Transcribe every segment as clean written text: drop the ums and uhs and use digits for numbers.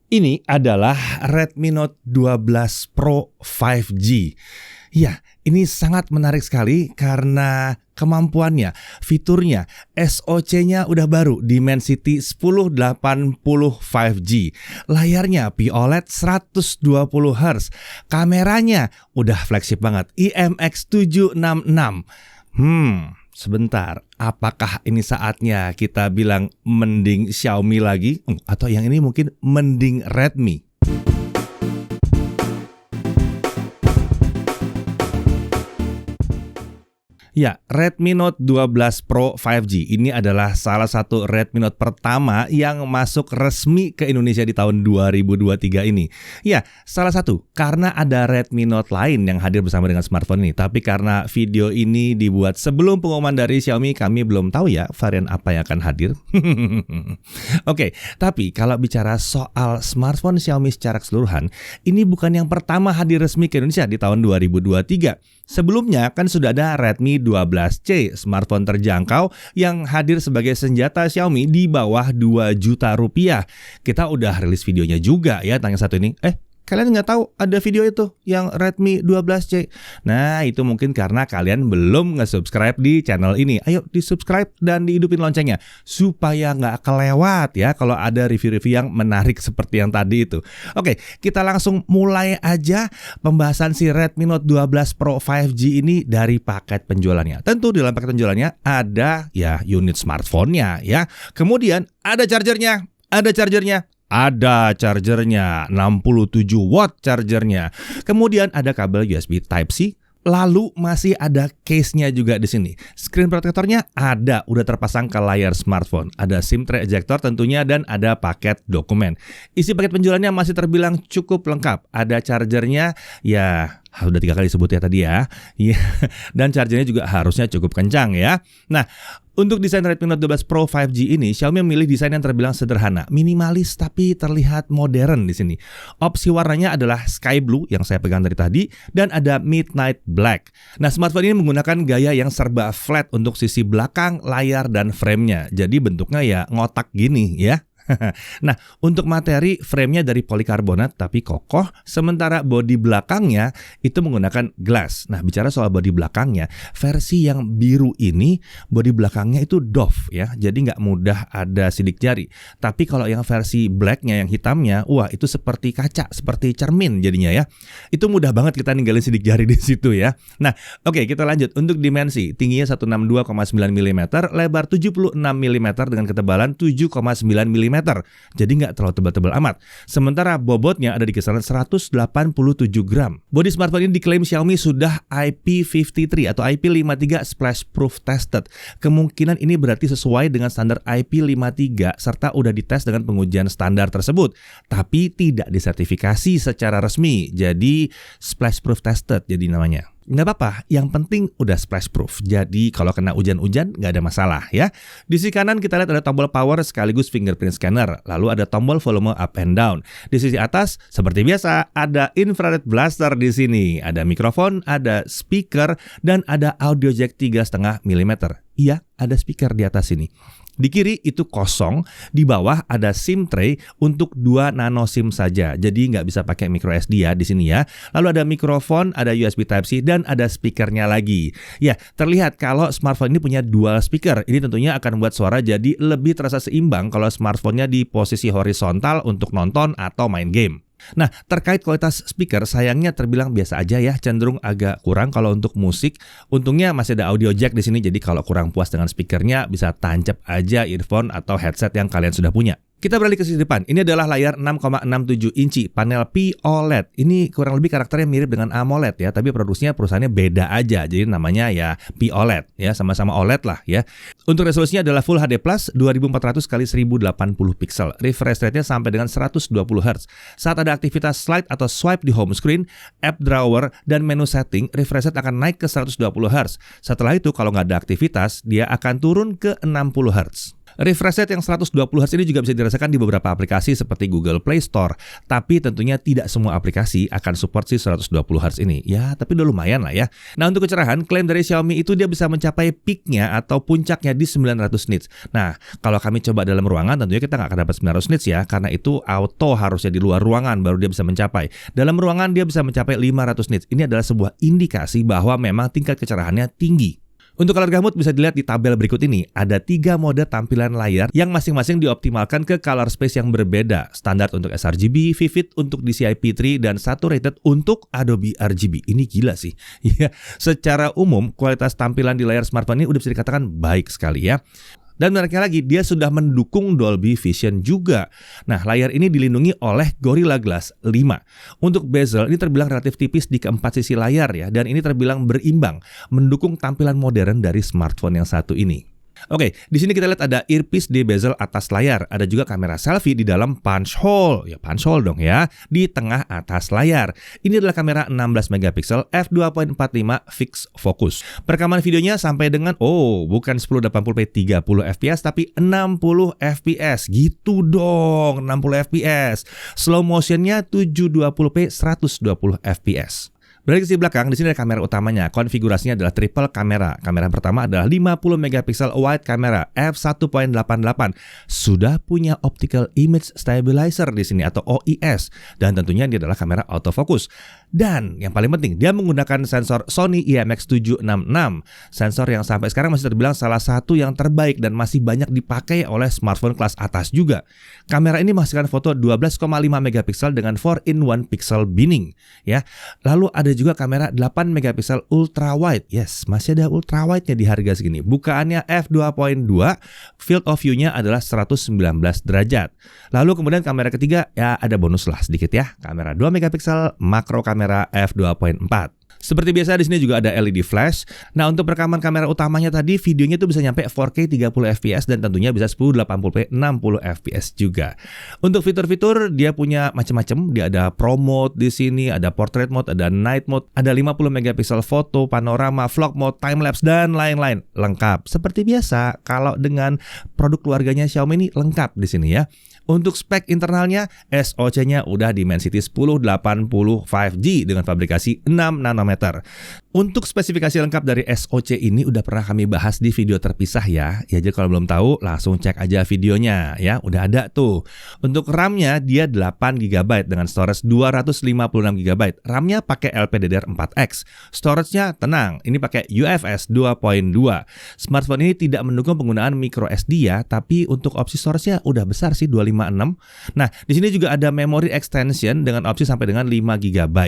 Ini adalah Redmi Note 12 Pro 5G. Ya, ini sangat menarik sekali karena kemampuannya, fiturnya, SoC-nya udah baru Dimensity 1080 5G. Layarnya POLED 120Hz. Kameranya udah flagship banget, IMX766. Sebentar, apakah ini saatnya kita bilang mending Xiaomi lagi? Atau yang ini mungkin mending Redmi? Ya, Redmi Note 12 Pro 5G ini adalah salah satu Redmi Note pertama yang masuk resmi ke Indonesia di tahun 2023 ini. Ya, salah satu karena ada Redmi Note lain yang hadir bersama dengan smartphone ini. Tapi karena video ini dibuat sebelum pengumuman dari Xiaomi, kami belum tahu ya varian apa yang akan hadir. Oke, tapi kalau bicara soal smartphone Xiaomi secara keseluruhan, ini bukan yang pertama hadir resmi ke Indonesia di tahun 2023. Sebelumnya kan sudah ada Redmi 12C, smartphone terjangkau yang hadir sebagai senjata Xiaomi di bawah 2 juta rupiah. Kita udah rilis videonya juga ya, tanya satu ini. Kalian nggak tahu ada video itu yang Redmi 12C? Nah, itu mungkin karena kalian belum nge-subscribe di channel ini. Ayo di-subscribe dan dihidupin loncengnya supaya nggak kelewat ya kalau ada review-review yang menarik seperti yang tadi itu. Oke, kita langsung mulai aja pembahasan si Redmi Note 12 Pro 5G ini dari paket penjualannya. Tentu di dalam paket penjualannya ada ya unit smartphone-nya ya. Kemudian ada chargernya. Ada chargernya, 67 watt chargernya. Kemudian ada kabel USB Type-C. Lalu masih ada case-nya juga di sini. Screen protector-nya ada, udah terpasang ke layar smartphone. Ada SIM tray ejector tentunya dan ada paket dokumen. Isi paket penjualannya masih terbilang cukup lengkap. Ada chargernya, ya udah 3 kali sebut ya tadi ya. Dan chargernya juga harusnya cukup kencang ya. Nah, untuk desain Redmi Note 12 Pro 5G ini, Xiaomi memilih desain yang terbilang sederhana, minimalis tapi terlihat modern di sini. Opsi warnanya adalah sky blue yang saya pegang dari tadi dan ada midnight black. Nah, smartphone ini menggunakan gaya yang serba flat untuk sisi belakang, layar dan frame-nya. Jadi bentuknya ya ngotak gini ya. Nah, untuk materi frame-nya dari polikarbonat tapi kokoh, sementara bodi belakangnya itu menggunakan glass. Nah, bicara soal bodi belakangnya, versi yang biru ini bodi belakangnya itu doff ya, jadi nggak mudah ada sidik jari. Tapi kalau yang versi black-nya, yang hitamnya, wah itu seperti kaca, seperti cermin jadinya ya. Itu mudah banget kita ninggalin sidik jari di situ ya. Nah, oke, kita lanjut. Untuk dimensi, tingginya 162,9 mm, lebar 76 mm dengan ketebalan 7,9 mm. Jadi nggak terlalu tebal-tebal amat. Sementara bobotnya ada di kisaran 187 gram. Bodi smartphone ini diklaim Xiaomi sudah IP53 atau IP53 splash proof tested. Kemungkinan ini berarti sesuai dengan standar IP53 serta udah dites dengan pengujian standar tersebut. Tapi tidak disertifikasi secara resmi. Jadi splash proof tested jadi namanya. Nggak apa-apa, yang penting udah splash proof. Jadi kalau kena hujan-hujan nggak ada masalah ya. Di sisi kanan kita lihat ada tombol power sekaligus fingerprint scanner. Lalu ada tombol volume up and down. Di sisi atas seperti biasa ada infrared blaster di sini. Ada mikrofon, ada speaker dan ada audio jack 3,5 mm. Iya, ada speaker di atas sini. Di kiri itu kosong, di bawah ada SIM tray untuk 2 nano SIM saja. Jadi nggak bisa pakai micro SD ya di sini ya. Lalu ada mikrofon, ada USB Type-C dan ada speakernya lagi. Ya, terlihat kalau smartphone ini punya dual speaker. Ini tentunya akan membuat suara jadi lebih terasa seimbang kalau smartphone-nya di posisi horizontal untuk nonton atau main game. Nah, terkait kualitas speaker, sayangnya terbilang biasa aja ya, cenderung agak kurang kalau untuk musik. Untungnya masih ada audio jack di sini, jadi kalau kurang puas dengan speakernya bisa tancap aja earphone atau headset yang kalian sudah punya. Kita beralih ke sisi depan. Ini adalah layar 6,67 inci panel POLED. Ini kurang lebih karakternya mirip dengan AMOLED ya, tapi perusahaannya beda aja. Jadi namanya ya POLED ya, sama-sama OLED lah ya. Untuk resolusinya adalah Full HD Plus 2400 x 1080 pixel. Refresh rate-nya sampai dengan 120 Hz. Saat ada aktivitas slide atau swipe di home screen, app drawer dan menu setting, refresh rate akan naik ke 120 Hz. Setelah itu kalau nggak ada aktivitas, dia akan turun ke 60 Hz. Refresh rate yang 120 Hz ini juga bisa dirasakan di beberapa aplikasi seperti Google Play Store. Tapi tentunya tidak semua aplikasi akan support si 120 Hz ini. Ya, tapi udah lumayan lah ya. Nah, untuk kecerahan, klaim dari Xiaomi itu dia bisa mencapai peaknya atau puncaknya di 900 nits. Nah, kalau kami coba dalam ruangan, tentunya kita nggak akan dapat 900 nits ya, karena itu auto harusnya di luar ruangan baru dia bisa mencapai. Dalam ruangan dia bisa mencapai 500 nits. Ini adalah sebuah indikasi bahwa memang tingkat kecerahannya tinggi. Untuk color gamut bisa dilihat di tabel berikut ini. Ada 3 mode tampilan layar yang masing-masing dioptimalkan ke color space yang berbeda. Standar untuk sRGB, Vivid untuk DCI-P3, dan Saturated untuk Adobe RGB. Ini gila sih. Ya, secara umum kualitas tampilan di layar smartphone ini udah bisa dikatakan baik sekali ya. Dan menariknya lagi, dia sudah mendukung Dolby Vision juga. Nah, layar ini dilindungi oleh Gorilla Glass 5. Untuk bezel, ini terbilang relatif tipis di keempat sisi layar ya, dan ini terbilang berimbang, mendukung tampilan modern dari smartphone yang satu ini. Oke, di sini kita lihat ada earpiece di bezel atas layar. Ada juga kamera selfie di dalam punch hole. Ya, punch hole dong ya, di tengah atas layar. Ini adalah kamera 16 megapiksel f2.45 fixed focus. Perekaman videonya sampai dengan bukan 1080p 30 fps tapi 60 fps. Gitu dong, 60 fps. Slow motionnya 720p 120 fps. Berarti di belakang, di sini ada kamera utamanya. Konfigurasinya adalah triple kamera. Kamera pertama adalah 50 megapiksel wide kamera f1.88. Sudah punya optical image stabilizer di sini atau OIS, dan tentunya dia adalah kamera autofocus. Dan yang paling penting, dia menggunakan sensor Sony IMX766. Sensor yang sampai sekarang masih terbilang salah satu yang terbaik dan masih banyak dipakai oleh smartphone kelas atas juga. Kamera ini menghasilkan foto 12,5 megapiksel dengan 4-in-1 pixel binning ya. Lalu ada juga kamera 8 megapiksel ultra wide. Yes, masih ada ultra wide-nya di harga segini. Bukaannya f2.2, field of view-nya adalah 119 derajat. Lalu kemudian kamera ketiga ya ada bonus lah sedikit ya. Kamera 2 megapiksel makro kamera f2.4. Seperti biasa di sini juga ada LED flash. Nah, untuk perekaman kamera utamanya tadi videonya itu bisa nyampe 4K 30 fps dan tentunya bisa 1080p 60 fps juga. Untuk fitur-fitur dia punya macam-macam. Dia ada Pro mode di sini, ada portrait mode, ada night mode, ada 50 megapiksel foto, panorama, vlog mode, time lapse dan lain-lain. Lengkap. Seperti biasa kalau dengan produk keluarganya Xiaomi ini lengkap di sini ya. Untuk spek internalnya, SoC-nya udah Dimensity 1080 5G dengan fabrikasi 6 nanometer. Untuk spesifikasi lengkap dari SoC ini udah pernah kami bahas di video terpisah ya. Ya, jadi kalau belum tahu langsung cek aja videonya ya, udah ada tuh. Untuk RAM-nya dia 8GB dengan storage 256GB. RAM-nya pakai LPDDR4X. Storage-nya tenang, ini pakai UFS 2.2. Smartphone ini tidak mendukung penggunaan microSD ya, tapi untuk opsi storage-nya udah besar sih 256. Nah, di sini juga ada memory extension dengan opsi sampai dengan 5GB.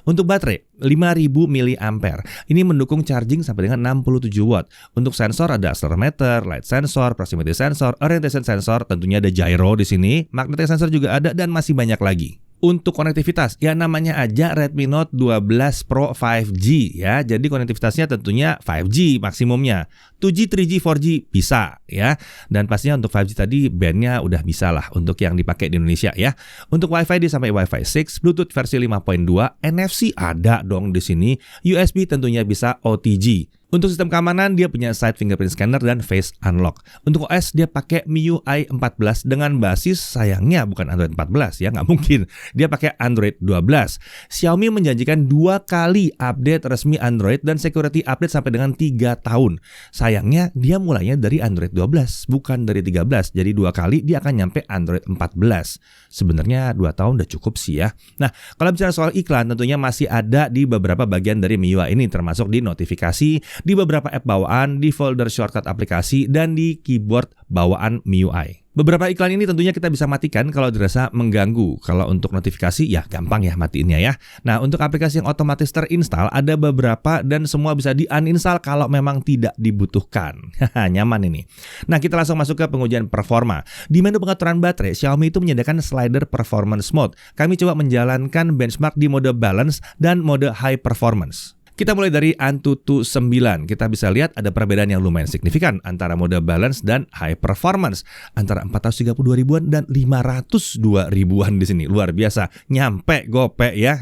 Untuk baterai 5000 mAh. Ini mendukung charging sampai dengan 67 watt. Untuk sensor ada accelerometer, light sensor, proximity sensor, orientation sensor, tentunya ada gyro di sini, magnetic sensor juga ada dan masih banyak lagi. Untuk konektivitas, ya namanya aja Redmi Note 12 Pro 5G ya. Jadi konektivitasnya tentunya 5G maksimumnya. 2G, 3G, 4G bisa ya. Dan pastinya untuk 5G tadi bandnya udah bisa lah untuk yang dipakai di Indonesia ya. Untuk Wi-Fi dia sampai Wi-Fi 6, Bluetooth versi 5.2, NFC ada dong di sini, USB tentunya bisa OTG. Untuk sistem keamanan dia punya side fingerprint scanner dan face unlock. Untuk OS dia pakai MIUI 14 dengan basis sayangnya bukan Android 14 ya, nggak mungkin. Dia pakai Android 12. Xiaomi menjanjikan 2 kali update resmi Android dan security update sampai dengan 3 tahun. Sayangnya dia mulainya dari Android 12 bukan dari 13. Jadi 2 kali dia akan nyampe Android 14. Sebenarnya 2 tahun udah cukup sih ya. Nah, kalau bicara soal iklan tentunya masih ada di beberapa bagian dari MIUI ini, termasuk di notifikasi, di beberapa app bawaan, di folder shortcut aplikasi, dan di keyboard bawaan MIUI. Beberapa iklan ini tentunya kita bisa matikan kalau dirasa mengganggu. Kalau untuk notifikasi ya gampang ya matiinnya ya. Nah, untuk aplikasi yang otomatis terinstall ada beberapa dan semua bisa di-uninstall kalau memang tidak dibutuhkan. Nyaman ini. Nah, kita langsung masuk ke pengujian performa. Di menu pengaturan baterai, Xiaomi itu menyediakan slider performance mode. Kami coba menjalankan benchmark di mode balance dan mode high performance. Kita mulai dari Antutu 9. Kita bisa lihat ada perbedaan yang lumayan signifikan antara mode balance dan high performance. Antara 432 ribuan dan 502 ribuan di sini. Luar biasa. Nyampe gope ya.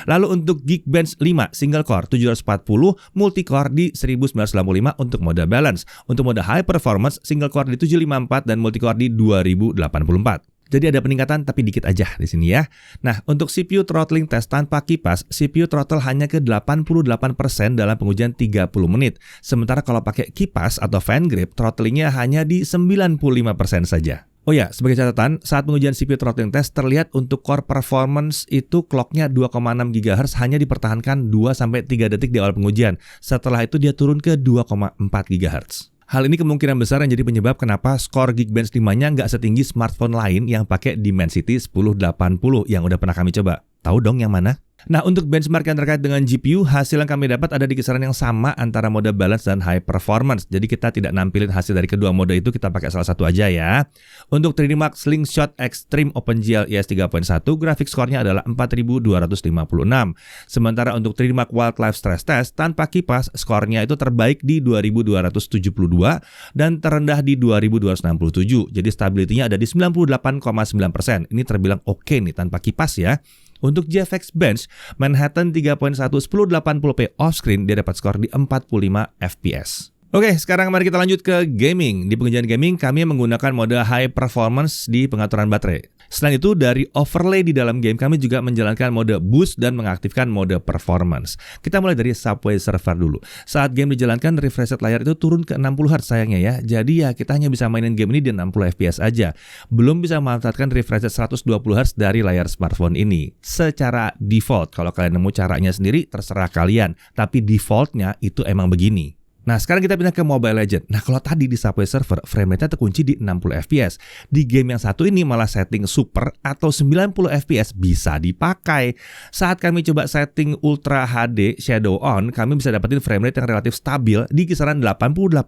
Lalu untuk Geekbench 5 single core 740, multi core di 1985 untuk mode balance. Untuk mode high performance single core di 754 dan multi core di 2084. Jadi ada peningkatan tapi dikit aja di sini ya. Nah, untuk CPU throttling test tanpa kipas, CPU throttle hanya ke 88% dalam pengujian 30 menit. Sementara kalau pakai kipas atau fan grip, throttlingnya hanya di 95% saja. Oh ya, sebagai catatan, saat pengujian CPU throttling test terlihat untuk core performance itu clocknya 2,6 GHz hanya dipertahankan 2-3 detik di awal pengujian. Setelah itu dia turun ke 2,4 GHz. Hal ini kemungkinan besar yang jadi penyebab kenapa skor Geekbench 5-nya nggak setinggi smartphone lain yang pakai Dimensity 1080 yang udah pernah kami coba. Tahu dong yang mana? Nah, untuk benchmark yang terkait dengan GPU, hasil yang kami dapat ada di kisaran yang sama antara mode balance dan high performance. Jadi kita tidak nampilin hasil dari kedua mode itu, kita pakai salah satu aja ya. Untuk 3D Mark Slingshot Extreme OpenGL ES 3.1, grafik skornya adalah 4256. Sementara untuk 3D Mark Wildlife Stress Test tanpa kipas, skornya itu terbaik di 2272 dan terendah di 2267. Jadi stability-nya ada di 98,9%. Ini terbilang oke nih tanpa kipas ya. Untuk GFX Bench, Manhattan 3.1 1080p off-screen dia dapat skor di 45 fps. Oke, sekarang mari kita lanjut ke gaming. Di pengujian gaming, kami menggunakan mode high performance di pengaturan baterai. Selain itu, dari overlay di dalam game, kami juga menjalankan mode boost dan mengaktifkan mode performance. Kita mulai dari Subway Surfer dulu. Saat game dijalankan, refresh rate layar itu turun ke 60 Hz sayangnya ya. Jadi ya kita hanya bisa mainin game ini di 60 fps aja. Belum bisa memanfaatkan refresh rate 120 Hz dari layar smartphone ini. Secara default, kalau kalian nemu caranya sendiri, terserah kalian. Tapi defaultnya itu emang begini. Nah, sekarang kita pindah ke Mobile Legends. Nah, kalau tadi di Subway Surfer, frame rate-nya terkunci di 60 fps. Di game yang satu ini malah setting super atau 90 fps bisa dipakai. Saat kami coba setting Ultra HD Shadow On, kami bisa dapetin frame rate yang relatif stabil di kisaran 88-90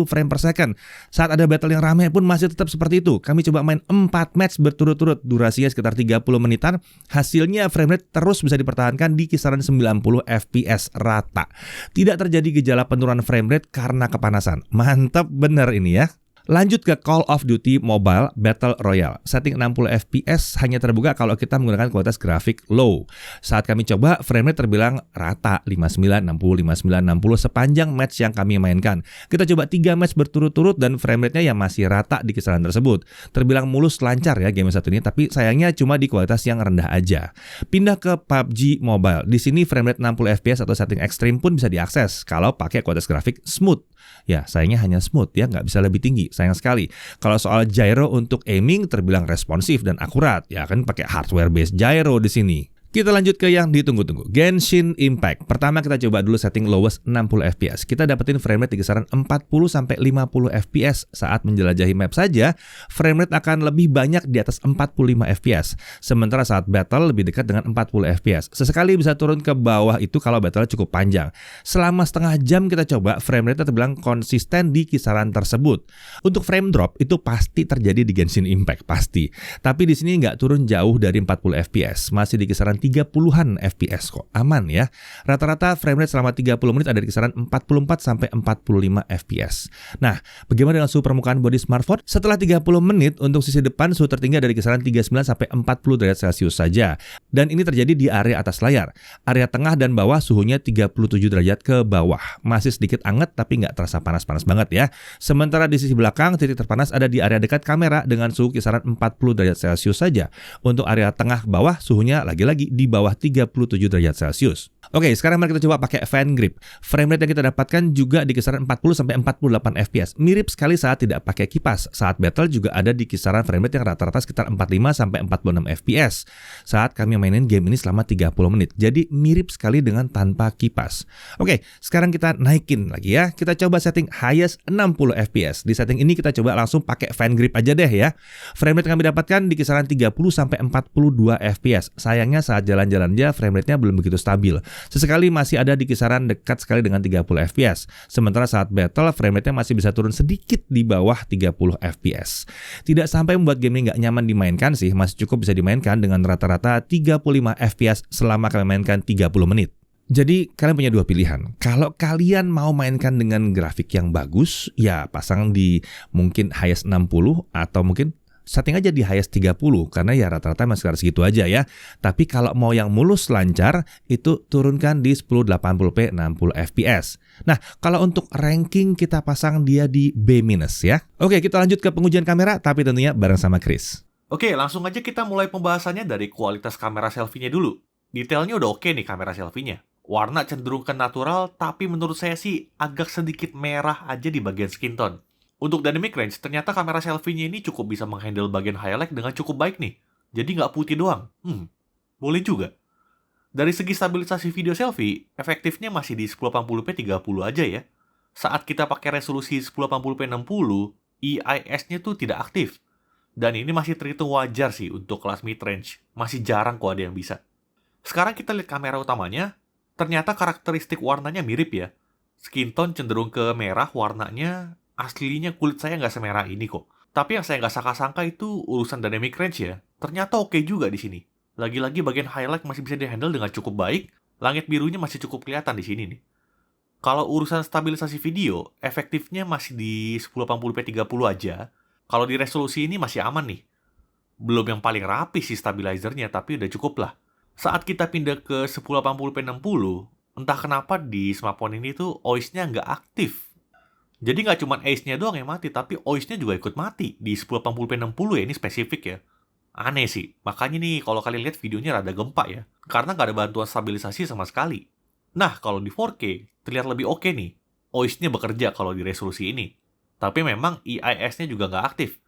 frame per second. Saat ada battle yang ramai pun masih tetap seperti itu. Kami coba main 4 match berturut-turut, durasinya sekitar 30 menitan. Hasilnya frame rate terus bisa dipertahankan di kisaran 90 fps rata. Tidak terjadi gejala penurunan frame rate karena kepanasan. Mantap bener ini ya. Lanjut ke Call of Duty Mobile Battle Royale. Setting 60 fps hanya terbuka kalau kita menggunakan kualitas grafik low. Saat kami coba, frame rate terbilang rata 59, 60, 59, 60 sepanjang match yang kami mainkan. Kita coba 3 match berturut-turut dan frame rate-nya yang masih rata di kisaran tersebut. Terbilang mulus lancar ya game satu ini, tapi sayangnya cuma di kualitas yang rendah aja. Pindah ke PUBG Mobile. Di sini frame rate 60 fps atau setting ekstrim pun bisa diakses kalau pakai kualitas grafik smooth. Ya, sayangnya hanya smooth ya, nggak bisa lebih tinggi. Sayang sekali. Kalau soal gyro untuk aiming terbilang responsif dan akurat, ya kan pakai hardware based gyro di sini. Kita lanjut ke yang ditunggu-tunggu, Genshin Impact. Pertama kita coba dulu setting lowest 60 fps. Kita dapetin frame rate di kisaran 40-50 fps. Saat menjelajahi map saja, frame rate akan lebih banyak di atas 45 fps. Sementara saat battle lebih dekat dengan 40 fps. Sesekali bisa turun ke bawah itu kalau battle cukup panjang. Selama setengah jam kita coba, frame rate terbilang konsisten di kisaran tersebut. Untuk frame drop itu pasti terjadi di Genshin Impact, pasti. Tapi di sini nggak turun jauh dari 40 fps. Masih di kisaran 30-an fps kok, aman ya. Rata-rata frame rate selama 30 menit ada di kisaran 44-45 fps. Nah, bagaimana dengan suhu permukaan bodi smartphone? Setelah 30 menit, untuk sisi depan suhu tertinggi ada di kisaran 39-40 derajat Celcius saja. Dan ini terjadi di area atas layar. Area tengah dan bawah suhunya 37 derajat ke bawah. Masih sedikit anget tapi nggak terasa panas-panas banget ya. Sementara di sisi belakang, titik terpanas ada di area dekat kamera dengan suhu kisaran 40 derajat Celcius saja. Untuk area tengah bawah, suhunya lagi-lagi di bawah 37 derajat Celcius. Oke, sekarang mari kita coba pakai fan grip. Frame rate yang kita dapatkan juga di kisaran 40-48 fps. Mirip sekali saat tidak pakai kipas. Saat battle juga ada di kisaran frame rate yang rata-rata sekitar 45-46 fps. Saat kami mainin game ini selama 30 menit. Jadi mirip sekali dengan tanpa kipas. Oke, sekarang kita naikin lagi ya. Kita coba setting highest 60 fps. Di setting ini kita coba langsung pakai fan grip aja deh ya. Frame rate yang kami dapatkan di kisaran 30-42 fps. Sayangnya saat jalan-jalan aja frame rate-nya belum begitu stabil. Sesekali masih ada di kisaran dekat sekali dengan 30 fps. Sementara saat battle frame rate-nya masih bisa turun sedikit di bawah 30 fps. Tidak sampai membuat game ini nggak nyaman dimainkan sih, masih cukup bisa dimainkan dengan rata-rata 35 fps selama kalian mainkan 30 menit. Jadi kalian punya dua pilihan. Kalau kalian mau mainkan dengan grafik yang bagus, ya pasang di mungkin highest 60 atau mungkin setting aja di highest 30 karena ya rata-rata masih segitu aja ya. Tapi kalau mau yang mulus lancar itu turunkan di 1080p 60 fps. Nah, kalau untuk ranking kita pasang dia di B- ya. Oke, kita lanjut ke pengujian kamera tapi tentunya bareng sama Chris. Oke, langsung aja kita mulai pembahasannya dari kualitas kamera selfie-nya dulu. Detailnya udah oke nih kamera selfie-nya. Warna cenderung ke natural, tapi menurut saya sih agak sedikit merah aja di bagian skin tone. Untuk dynamic range, ternyata kamera selfie-nya ini cukup bisa menghandle bagian highlight dengan cukup baik nih. Jadi nggak putih doang. Boleh juga. Dari segi stabilisasi video selfie, efektifnya masih di 1080p 30 aja ya. Saat kita pakai resolusi 1080p 60, EIS-nya tuh tidak aktif. Dan ini masih terhitung wajar sih untuk kelas mid-range. Masih jarang kok ada yang bisa. Sekarang kita lihat kamera utamanya. Ternyata karakteristik warnanya mirip ya. Skin tone cenderung ke merah warnanya. Aslinya kulit saya nggak semerah ini kok. Tapi yang saya nggak sangka-sangka itu urusan dynamic range ya. Ternyata oke juga di sini. Lagi-lagi bagian highlight masih bisa dihandle dengan cukup baik. Langit birunya masih cukup kelihatan di sini nih. Kalau urusan stabilisasi video, efektifnya masih di 1080p 30 aja. Kalau di resolusi ini masih aman nih. Belum yang paling rapi sih stabilizernya, tapi udah cukup lah. Saat kita pindah ke 1080p 60, entah kenapa di smartphone ini tuh OIS-nya nggak aktif. Jadi nggak cuma ACE-nya doang yang mati, tapi OIS-nya juga ikut mati di 1080p 60 ya, ini spesifik ya. Aneh sih, makanya nih kalau kalian lihat videonya rada gempa ya, karena nggak ada bantuan stabilisasi sama sekali. Nah, kalau di 4K, terlihat lebih oke nih. OIS-nya bekerja kalau di resolusi ini. Tapi memang EIS-nya juga nggak aktif.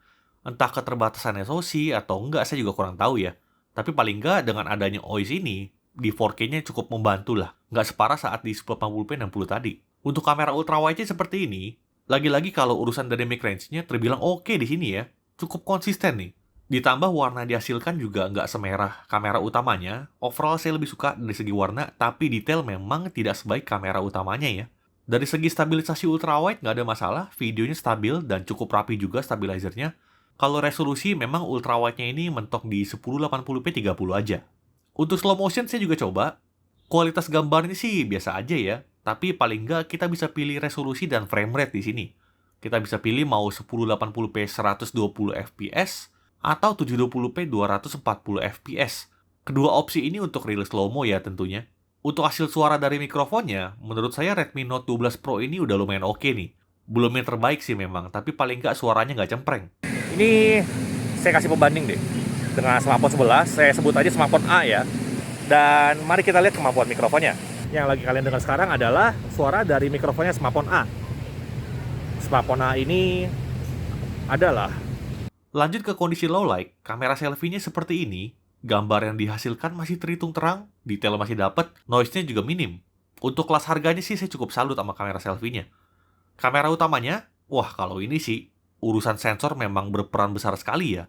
Entah keterbatasan SoC atau enggak, saya juga kurang tahu ya. Tapi paling nggak dengan adanya OIS ini, di 4K-nya cukup membantu lah. Nggak separah saat di 1080p 60 tadi. Untuk kamera ultrawide-nya seperti ini, lagi-lagi kalau urusan dynamic range-nya terbilang oke di sini ya. Cukup konsisten nih. Ditambah warna dihasilkan juga nggak semerah kamera utamanya. Overall saya lebih suka dari segi warna, tapi detail memang tidak sebaik kamera utamanya ya. Dari segi stabilisasi ultrawide nggak ada masalah, videonya stabil dan cukup rapi juga stabilizernya. Kalau resolusi memang ultrawide-nya ini mentok di 1080p 30 aja. Untuk slow motion saya juga coba. Kualitas gambarnya sih biasa aja ya, tapi paling nggak kita bisa pilih resolusi dan frame rate di sini. Kita bisa pilih mau 1080p 120 fps atau 720p 240 fps. Kedua opsi ini untuk real slow-mo ya tentunya. Untuk hasil suara dari mikrofonnya, menurut saya Redmi Note 12 Pro ini udah lumayan oke nih. Belum yang terbaik sih memang, tapi paling nggak suaranya nggak cempreng. Ini saya kasih pembanding deh dengan smartphone sebelah, saya sebut aja smartphone A ya. Dan mari kita lihat kemampuan mikrofonnya. Yang lagi kalian dengar sekarang adalah suara dari mikrofonnya smartphone A. Smartphone A ini adalah... Lanjut ke kondisi low light, kamera selfie-nya seperti ini. Gambar yang dihasilkan masih terhitung terang, detail masih dapat, noise-nya juga minim. Untuk kelas harganya sih saya cukup salut sama kamera selfie-nya. Kamera utamanya, wah kalau ini sih, urusan sensor memang berperan besar sekali ya.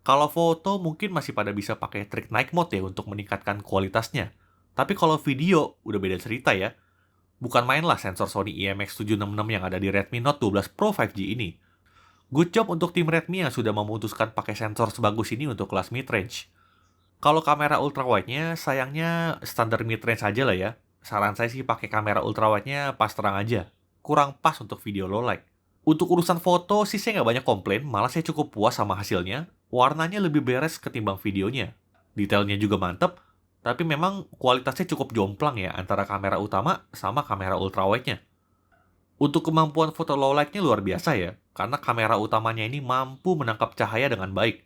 Kalau foto mungkin masih pada bisa pakai trik night mode ya untuk meningkatkan kualitasnya. Tapi kalau video, udah beda cerita ya. Bukan main lah sensor Sony IMX766 yang ada di Redmi Note 12 Pro 5G ini. Good job untuk tim Redmi yang sudah memutuskan pakai sensor sebagus ini untuk kelas mid-range. Kalau kamera ultrawide-nya, sayangnya standar mid-range aja lah ya. Saran saya sih pakai kamera ultrawide-nya pas terang aja. Kurang pas untuk video low light. Untuk urusan foto sih saya nggak banyak komplain, malah saya cukup puas sama hasilnya. Warnanya lebih beres ketimbang videonya. Detailnya juga mantep, tapi memang kualitasnya cukup jomplang ya antara kamera utama sama kamera ultrawide-nya. Untuk kemampuan foto low light-nya luar biasa ya, karena kamera utamanya ini mampu menangkap cahaya dengan baik.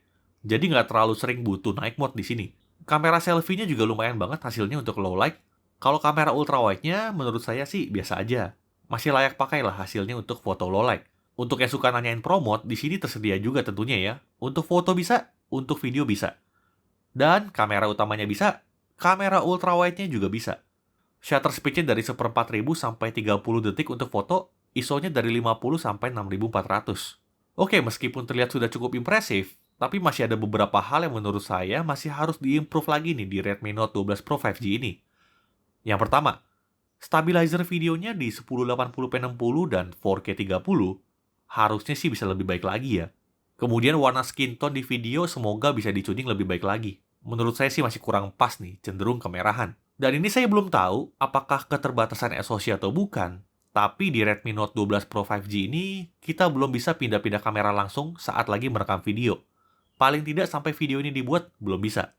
Jadi nggak terlalu sering butuh night mode di sini. Kamera selfie-nya juga lumayan banget hasilnya untuk low light. Kalau kamera ultrawide-nya menurut saya sih biasa aja. Masih layak pakai lah hasilnya untuk foto low light. Untuk yang suka nanyain promote, di sini tersedia juga tentunya ya. Untuk foto bisa, untuk video bisa. Dan kamera utamanya bisa, kamera ultrawide-nya juga bisa. Shutter speed-nya dari 1/4000 sampai 30 detik untuk foto, ISO-nya dari 50 sampai 6400. Oke, meskipun terlihat sudah cukup impresif, tapi masih ada beberapa hal yang menurut saya masih harus diimprove lagi nih di Redmi Note 12 Pro 5G ini. Yang pertama, stabilizer videonya di 1080p 60 dan 4K 30 harusnya sih bisa lebih baik lagi ya. Kemudian warna skin tone di video semoga bisa dituning lebih baik lagi. Menurut saya sih masih kurang pas nih, cenderung kemerahan. Dan ini saya belum tahu apakah keterbatasan SoC atau bukan. Tapi di Redmi Note 12 Pro 5G ini, kita belum bisa pindah-pindah kamera langsung saat lagi merekam video. Paling tidak sampai video ini dibuat, belum bisa.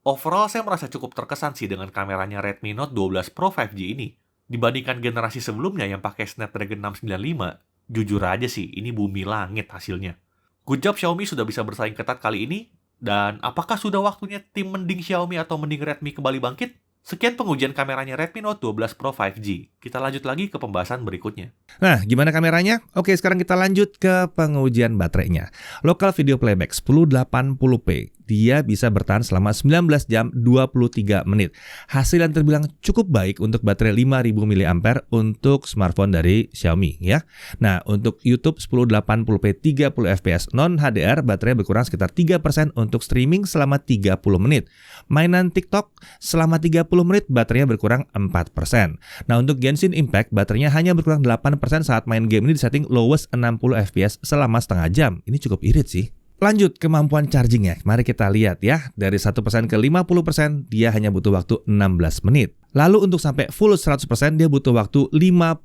Overall, saya merasa cukup terkesan sih dengan kameranya Redmi Note 12 Pro 5G ini. Dibandingkan generasi sebelumnya yang pakai Snapdragon 695, jujur aja sih, ini bumi langit hasilnya. Good job Xiaomi sudah bisa bersaing ketat kali ini, dan apakah sudah waktunya tim mending Xiaomi atau mending Redmi kembali bangkit? Sekian pengujian kameranya Redmi Note 12 Pro 5G. Kita lanjut lagi ke pembahasan berikutnya. Nah, gimana kameranya? Oke, sekarang kita lanjut ke pengujian baterainya. Local video playback 1080p. Dia bisa bertahan selama 19 jam 23 menit. Hasil yang terbilang cukup baik untuk baterai 5000 mAh untuk smartphone dari Xiaomi ya. Nah, untuk YouTube 1080p 30fps non HDR baterai berkurang sekitar 3% untuk streaming selama 30 menit. Mainan TikTok selama 30 menit baterainya berkurang 4%. Nah, untuk Genshin Impact baterainya hanya berkurang 8% saat main game ini disetting lowest 60fps selama setengah jam. Ini cukup irit sih. Lanjut kemampuan chargingnya. Mari kita lihat ya. Dari 1% ke 50% dia hanya butuh waktu 16 menit. Lalu untuk sampai full 100% dia butuh waktu 53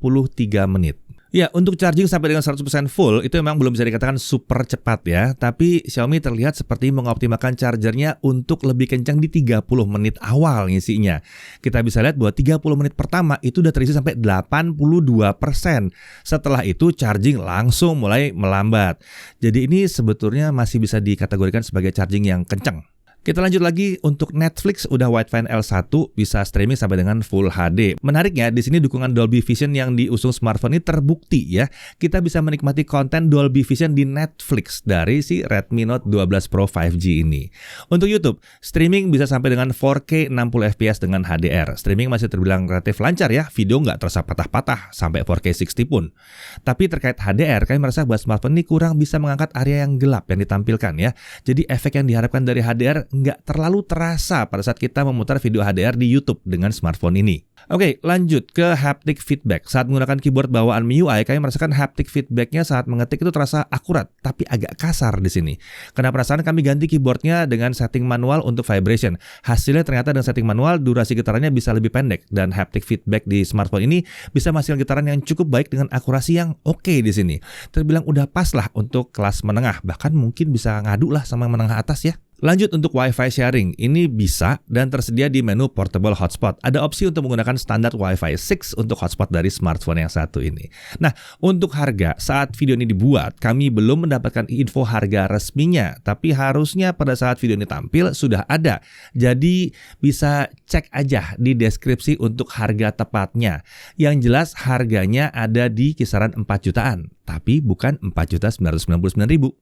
menit. Ya, untuk charging sampai dengan 100% full itu memang belum bisa dikatakan super cepat ya. Tapi Xiaomi terlihat seperti mengoptimalkan chargernya untuk lebih kencang di 30 menit awal ngisinya. Kita bisa lihat bahwa 30 menit pertama itu udah terisi sampai 82%. Setelah itu charging langsung mulai melambat. Jadi ini sebetulnya masih bisa dikategorikan sebagai charging yang kencang. Kita lanjut lagi, untuk Netflix udah Widevine L1 bisa streaming sampai dengan Full HD. Menariknya di sini dukungan Dolby Vision yang diusung smartphone ini terbukti ya. Kita bisa menikmati konten Dolby Vision di Netflix dari si Redmi Note 12 Pro 5G ini. Untuk YouTube, streaming bisa sampai dengan 4K 60fps dengan HDR. Streaming masih terbilang relatif lancar ya, video nggak terasa patah-patah sampai 4K 60 pun. Tapi terkait HDR, kami merasa bahwa smartphone ini kurang bisa mengangkat area yang gelap yang ditampilkan ya. Jadi efek yang diharapkan dari HDR nggak terlalu terasa pada saat kita memutar video HDR di YouTube dengan smartphone ini. Oke, lanjut ke haptic feedback. Saat menggunakan keyboard bawaan MIUI, kami merasakan haptic feedbacknya saat mengetik itu terasa akurat, tapi agak kasar di sini. Karena perasaan kami ganti keyboardnya dengan setting manual untuk vibration. Hasilnya ternyata dengan setting manual, durasi getarannya bisa lebih pendek. Dan haptic feedback di smartphone ini bisa menghasilkan getaran yang cukup baik dengan akurasi yang oke di sini. Terbilang udah pas lah untuk kelas menengah, bahkan mungkin bisa ngadu lah sama menengah atas ya. Lanjut untuk Wi-Fi sharing, ini bisa dan tersedia di menu Portable Hotspot. Ada opsi untuk menggunakan standar Wi-Fi 6 untuk hotspot dari smartphone yang satu ini. Nah, untuk harga, saat video ini dibuat, kami belum mendapatkan info harga resminya, tapi harusnya pada saat video ini tampil sudah ada. Jadi bisa cek aja di deskripsi untuk harga tepatnya. Yang jelas harganya ada di kisaran 4 jutaan, tapi bukan 4.999.000.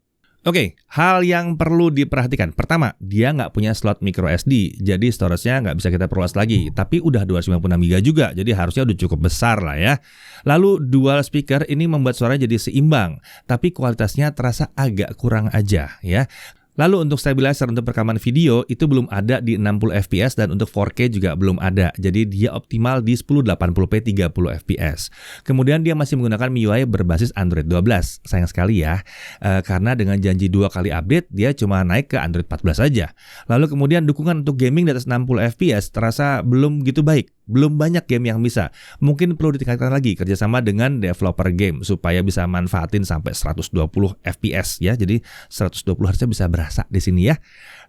Oke, hal yang perlu diperhatikan. Pertama, dia nggak punya slot micro SD, jadi storage-nya nggak bisa kita perluas lagi. Tapi udah 256GB juga, jadi harusnya udah cukup besar lah ya. Lalu dual speaker ini membuat suaranya jadi seimbang, tapi kualitasnya terasa agak kurang aja ya. Lalu untuk stabilizer untuk rekaman video itu belum ada di 60fps dan untuk 4K juga belum ada. Jadi dia optimal di 1080p 30fps. Kemudian dia masih menggunakan MIUI berbasis Android 12. Sayang sekali ya, karena dengan janji 2 kali update dia cuma naik ke Android 14 saja. Lalu kemudian dukungan untuk gaming di atas 60fps terasa belum gitu baik. Belum banyak game yang bisa. Mungkin perlu ditingkatkan lagi kerjasama dengan developer game supaya bisa manfaatin sampai 120 fps ya. Jadi 120 harusnya bisa berasa di sini ya.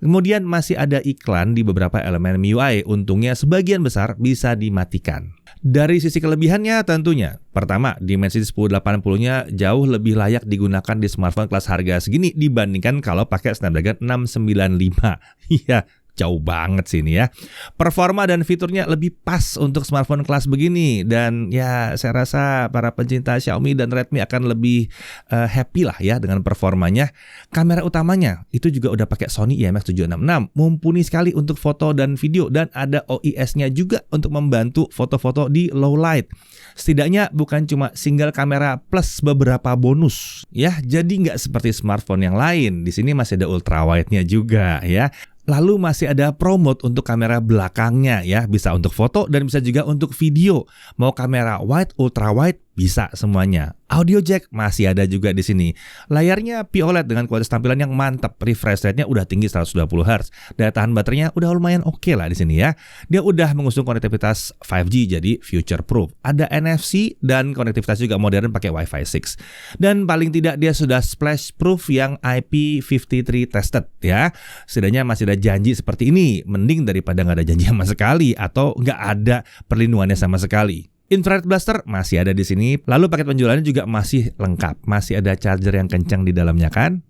Kemudian masih ada iklan di beberapa elemen MIUI. Untungnya sebagian besar bisa dimatikan. Dari sisi kelebihannya tentunya, pertama, dimensi 1080-nya jauh lebih layak digunakan di smartphone kelas harga segini dibandingkan kalau pakai Snapdragon 695. Iya, jauh banget sih ini ya. Performa dan fiturnya lebih pas untuk smartphone kelas begini. Dan ya saya rasa para pencinta Xiaomi dan Redmi akan lebih happy lah ya dengan performanya. Kamera utamanya itu juga udah pakai Sony IMX766. Mumpuni sekali untuk foto dan video. Dan ada OIS-nya juga untuk membantu foto-foto di low light. Setidaknya bukan cuma single kamera plus beberapa bonus. Ya, jadi nggak seperti smartphone yang lain. Di sini masih ada ultrawide-nya juga ya. Lalu masih ada promote untuk kamera belakangnya ya, bisa untuk foto dan bisa juga untuk video. Mau kamera wide, ultra wide, bisa semuanya. Audio jack masih ada juga di sini. Layarnya POLED dengan kualitas tampilan yang mantap. Refresh rate-nya udah tinggi 120 Hz. Daya tahan baterainya udah lumayan oke lah di sini ya. Dia udah mengusung konektivitas 5G jadi future proof. Ada NFC dan konektivitas juga modern pakai Wi-Fi 6. Dan paling tidak dia sudah splash proof yang IP53 tested ya. Setidaknya masih ada janji seperti ini. Mending daripada nggak ada janji sama sekali atau nggak ada perlindungannya sama sekali. Infrared blaster masih ada di sini. Lalu paket penjualannya juga masih lengkap. Masih ada charger yang kencang di dalamnya kan?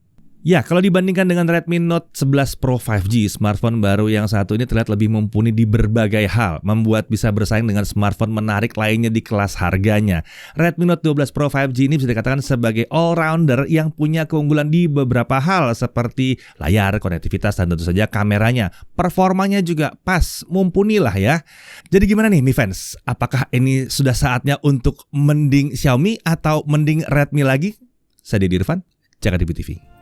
Ya, kalau dibandingkan dengan Redmi Note 11 Pro 5G, smartphone baru yang satu ini terlihat lebih mumpuni di berbagai hal, membuat bisa bersaing dengan smartphone menarik lainnya di kelas harganya. Redmi Note 12 Pro 5G ini bisa dikatakan sebagai all-rounder yang punya keunggulan di beberapa hal seperti layar, konektivitas, dan tentu saja kameranya. Performanya juga pas, mumpuni lah ya. Jadi gimana nih Mi Fans? Apakah ini sudah saatnya untuk mending Xiaomi atau mending Redmi lagi? Saya Deddy Irfan, Jakarta TV.